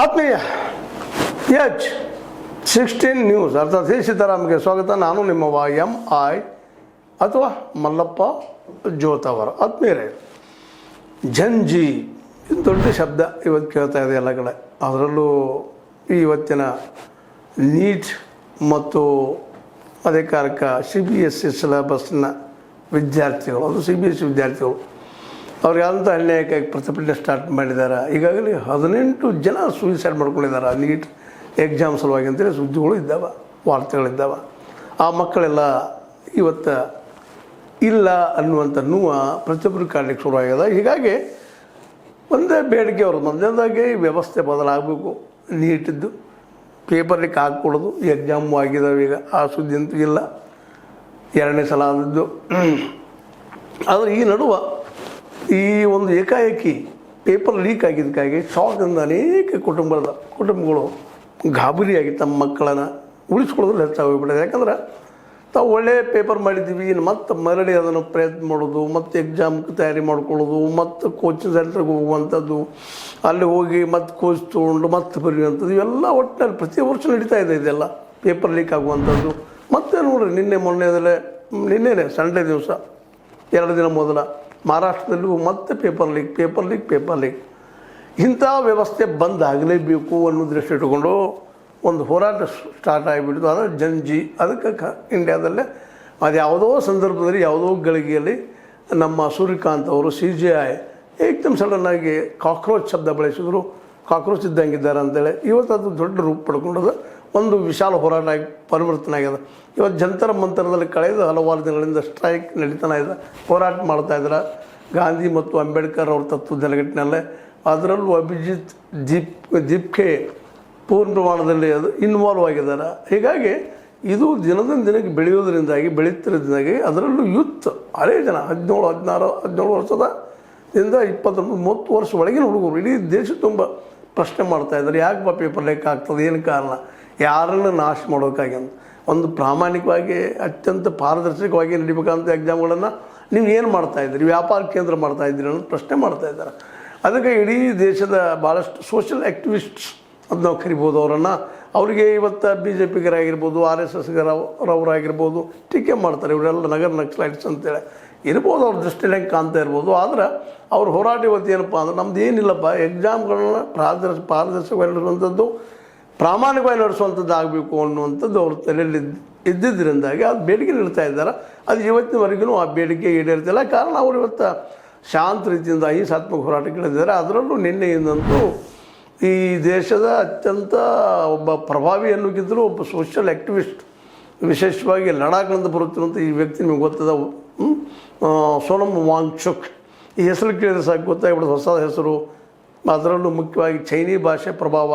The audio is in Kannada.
ಆತ್ಮೀಯ ಎಚ್ 16 ನ್ಯೂಸ್ ಅರ್ಥಾತ್ ಸೀತಾರಾಮ್ಗೆ ಸ್ವಾಗತ. ನಾನು ನಿಮ್ಮ MI ಅಥವಾ ಮಲ್ಲಪ್ಪ ಜೋತವರ. ಆತ್ಮೀಯರೇ, ಜಂಜಿ ದೊಡ್ಡ ಶಬ್ದ ಇವತ್ತು ಕೇಳ್ತಾ ಇದೆ ಎಲ್ಲ ಕಡೆ. ಅದರಲ್ಲೂ ಇವತ್ತಿನ ನೀಟ್ ಮತ್ತು ಅದೇ ಕಾರಕ CBSE ಸಿಲೆಬಸ್ನ ವಿದ್ಯಾರ್ಥಿಗಳು, ಅದು CBSE ವಿದ್ಯಾರ್ಥಿಗಳು ಅವ್ರಿಗೆ ಅಂತ ಅನ್ಯಾಯಕ್ಕಾಗಿ ಪ್ರತಿಭಟನೆ ಸ್ಟಾರ್ಟ್ ಮಾಡಿದ್ದಾರೆ. ಈಗಾಗಲೇ 18 ಜನ ಸೂಸೈಡ್ ಮಾಡ್ಕೊಂಡಿದ್ದಾರೆ ನೀಟ್ ಎಕ್ಸಾಮ್ ಸಲುವಾಗಿ ಅಂತೇಳಿ ಸುದ್ದಿಗಳು ಇದ್ದಾವೆ, ವಾರ್ತೆಗಳಿದ್ದಾವೆ. ಆ ಮಕ್ಕಳೆಲ್ಲ ಇವತ್ತು ಇಲ್ಲ ಅನ್ನುವಂಥ ನೋವು ಪ್ರತಿಯೊಬ್ಬರು ಕಾಣಲಿಕ್ಕೆ ಶುರುವಾಗ್ಯದ. ಹೀಗಾಗಿ ಒಂದೇ ಬೇಡಿಕೆ ಅವರು ಮೊದಲನೇದಾಗಿ ವ್ಯವಸ್ಥೆ ಬದಲಾಗಬೇಕು. ನೀಟಿದ್ದು ಪೇಪರ್ ಲೀಕ್ ಹಾಕ್ಕೊಡೋದು, ಎಕ್ಸಾಮು ಆಗಿದ್ದಾವೆ. ಈಗ ಆ ಸುದ್ದಿ ಅಂತೂ ಇಲ್ಲ, ಎರಡನೇ ಸಲ ಆದದ್ದು. ಆದರೆ ಈ ನಡುವೆ ಈ ಒಂದು ಏಕಾಏಕಿ ಪೇಪರ್ ಲೀಕ್ ಆಗಿದ್ದಕ್ಕಾಗಿ ಶಾಕ್ನಿಂದ ಅನೇಕ ಕುಟುಂಬಗಳು ಗಾಬರಿಯಾಗಿ ತಮ್ಮ ಮಕ್ಕಳನ್ನು ಉಳಿಸ್ಕೊಳ್ಳೋದ್ರಲ್ಲಿ ಹೆಚ್ಚಾಗೋಗ್ಬಿಟ್ಟಿದೆ. ಯಾಕಂದ್ರೆ ತಾವು ಒಳ್ಳೆಯ ಪೇಪರ್ ಮಾಡಿದ್ದೀವಿ, ಮತ್ತು ಮರಳಿ ಅದನ್ನು ಪ್ರಯತ್ನ ಮಾಡೋದು, ಮತ್ತು ಎಕ್ಸಾಮ್ಗೆ ತಯಾರಿ ಮಾಡ್ಕೊಳ್ಳೋದು, ಮತ್ತು ಕೋಚಿಂಗ್ ಸೆಂಟ್ರಿಗೆ ಹೋಗುವಂಥದ್ದು, ಅಲ್ಲಿ ಹೋಗಿ ಮತ್ತು ಕೋಚ್ ತೊಗೊಂಡು ಮತ್ತೆ ಬರೆಯುವಂಥದ್ದು, ಇವೆಲ್ಲ ಒಟ್ಟಿನಲ್ಲಿ ಪ್ರತಿ ವರ್ಷ ನಡೀತಾ ಇದೆ. ಇದೆಲ್ಲ ಪೇಪರ್ ಲೀಕ್ ಆಗುವಂಥದ್ದು. ಮತ್ತೆ ನೋಡಿರಿ, ನಿನ್ನೆನೇ ಸಂಡೇ ದಿವಸ 2 ದಿನ ಮೊದಲ ಮಹಾರಾಷ್ಟ್ರದಲ್ಲೂ ಮತ್ತೆ ಪೇಪರ್ ಲೀಕ್. ಇಂಥ ವ್ಯವಸ್ಥೆ ಬಂದಾಗಲೇಬೇಕು ಅನ್ನೋ ದೃಷ್ಟಿ ಇಟ್ಟುಕೊಂಡು ಒಂದು ಹೋರಾಟ ಸ್ಟಾರ್ಟ್ ಆಗಿಬಿಡ್ತು. ಅದು ಜಂಜಿ. ಅದಕ್ಕೆ ಇಂಡಿಯಾದಲ್ಲೇ ಅದು ಯಾವುದೋ ಸಂದರ್ಭದಲ್ಲಿ ಯಾವುದೋ ಗಳಿಗೆಯಲ್ಲಿ ನಮ್ಮ ಸೂರ್ಯಕಾಂತ್ ಅವರು CGI ಏಕ್ದಮ್ ಸಡನ್ನಾಗಿ ಕಾಕ್ರೋಚ್ ಶಬ್ದ ಬಳಸಿದ್ರು. ಕಾಕ್ರೋಚ್ ಇದ್ದಂಗಿದ್ದಾರೆ ಅಂತೇಳಿ ಇವತ್ತು ಅದು ದೊಡ್ಡ ರೂಪ ಪಡ್ಕೊಂಡದ ಒಂದು ವಿಶಾಲ ಹೋರಾಟ ಆಗಿ ಪರಿವರ್ತನೆ ಆಗ್ಯದ. ಇವತ್ತು ಜಂತರ ಮಂತರದಲ್ಲಿ ಕಳೆದ ಹಲವಾರು ದಿನಗಳಿಂದ ಸ್ಟ್ರೈಕ್ ನಡೀತಾನೆ ಇದೆ, ಹೋರಾಟ ಮಾಡ್ತಾಯಿದ್ದಾರೆ. ಗಾಂಧಿ ಮತ್ತು ಅಂಬೇಡ್ಕರ್ ಅವ್ರ ತತ್ವ ನೆಲೆಗಟ್ಟಿನಲ್ಲೇ. ಅದರಲ್ಲೂ ಅಭಿಜಿತ್ ದೀಪ್ಕೆ ಪೂರ್ಣ ಪ್ರಮಾಣದಲ್ಲಿ ಅದು ಇನ್ವಾಲ್ವ್ ಆಗಿದ್ದಾರೆ. ಹೀಗಾಗಿ ಇದು ದಿನಕ್ಕೆ ಬೆಳೀತಿರೋದ್ರಿಂದಾಗಿ ಅದರಲ್ಲೂ ಯೂತ್ ಹಳೇ ಜನ 17 ವರ್ಷದಿಂದ 29-30 ವರ್ಷ ಒಳಗಿನ ಹುಡುಗರು ಇಡೀ ದೇಶ ತುಂಬ ಪ್ರಶ್ನೆ ಮಾಡ್ತಾಯಿದ್ದಾರೆ. ಯಾಕಪ್ಪ ಪೇಪರ್ ಲೀಕ್ ಆಗ್ತದೆ, ಏನು ಕಾರಣ, ಯಾರನ್ನು ನಾಶ ಮಾಡೋಕ್ಕಾಗಿ ಅಂತ. ಒಂದು ಪ್ರಾಮಾಣಿಕವಾಗಿ ಅತ್ಯಂತ ಪಾರದರ್ಶಕವಾಗಿ ನಡಿಬೇಕಂತ ಎಕ್ಸಾಮ್ಗಳನ್ನು ನೀವು ಏನು ಮಾಡ್ತಾಯಿದ್ದೀರಿ, ವ್ಯಾಪಾರ ಕೇಂದ್ರ ಮಾಡ್ತಾಯಿದ್ದೀರಿ ಅನ್ನೋದು ಪ್ರಶ್ನೆ ಮಾಡ್ತಾಯಿದ್ದಾರೆ. ಅದಕ್ಕೆ ಇಡೀ ದೇಶದ ಭಾಳಷ್ಟು ಸೋಷಿಯಲ್ ಆ್ಯಕ್ಟಿವಿಸ್ಟ್ಸ್ ಅದು ನಾವು ಕರಿಬೋದು ಅವರನ್ನು. ಅವರಿಗೆ ಇವತ್ತು BJPಗರಾಗಿರ್ಬೋದು, RSSಗರವರಾಗಿರ್ಬೋದು ಟೀಕೆ ಮಾಡ್ತಾರೆ. ಇವರೆಲ್ಲ ನಗರ ನಕ್ಸಲೈಟ್ಸ್ ಅಂತೇಳಿ ಇರ್ಬೋದು, ಅವ್ರ ದೃಷ್ಟಿಯಲ್ಲಿ ಹೆಂಗೆ ಕಾಣ್ತಾ ಇರ್ಬೋದು. ಆದರೆ ಅವ್ರ ಹೋರಾಟ ಇವತ್ತು ಏನಪ್ಪ ಅಂದ್ರೆ, ನಮ್ದು ಏನಿಲ್ಲಪ್ಪ, ಎಕ್ಸಾಮ್ಗಳನ್ನ ಪಾರದರ್ಶಕವಾಗಿ ನಡೆಸುವಂಥದ್ದು, ಪ್ರಾಮಾಣಿಕವಾಗಿ ನಡೆಸುವಂಥದ್ದು ಆಗಬೇಕು ಅನ್ನುವಂಥದ್ದು ಅವ್ರ ತಲೆಯಲ್ಲಿ ಇದ್ದಿದ್ದರಿಂದಾಗಿ ಅದು ಬೇಡಿಕೆ ನೀಡ್ತಾ ಇದ್ದಾರೆ. ಅದು ಇವತ್ತಿನವರೆಗೂ ಆ ಬೇಡಿಕೆ ಈಡೇರ್ತಿಲ್ಲ. ಕಾರಣ ಅವರು ಇವತ್ತು ಶಾಂತ ರೀತಿಯಿಂದ ಅಹಿಂಸಾತ್ಮಕ ಹೋರಾಟಗಳಿದ್ದಾರೆ. ಅದರಲ್ಲೂ ನಿನ್ನೆಯಿಂದಂತೂ ಈ ದೇಶದ ಅತ್ಯಂತ ಒಬ್ಬ ಪ್ರಭಾವಿ ಅನ್ನೋಕ್ಕಿಂತಲೂ ಒಬ್ಬ ಸೋಷಿಯಲ್ ಆ್ಯಕ್ಟಿವಿಸ್ಟ್, ವಿಶೇಷವಾಗಿ ಲಡಾಖ್ನಿಂದ ಬರುತ್ತಿರುವಂಥ ಈ ವ್ಯಕ್ತಿ ನಿಮಗೆ ಗೊತ್ತದ, ಸೋನಮ್ ವಾಂಗ್ಚುಕ್. ಈ ಹೆಸರು ಕೇಳಿದ್ರೆ ಸಾಕು ಗೊತ್ತಾಗ್ಬಿಡೋದು, ಹೊಸ ಹೆಸರು. ಅದರಲ್ಲೂ ಮುಖ್ಯವಾಗಿ ಚೈನೀ ಭಾಷೆ ಪ್ರಭಾವ,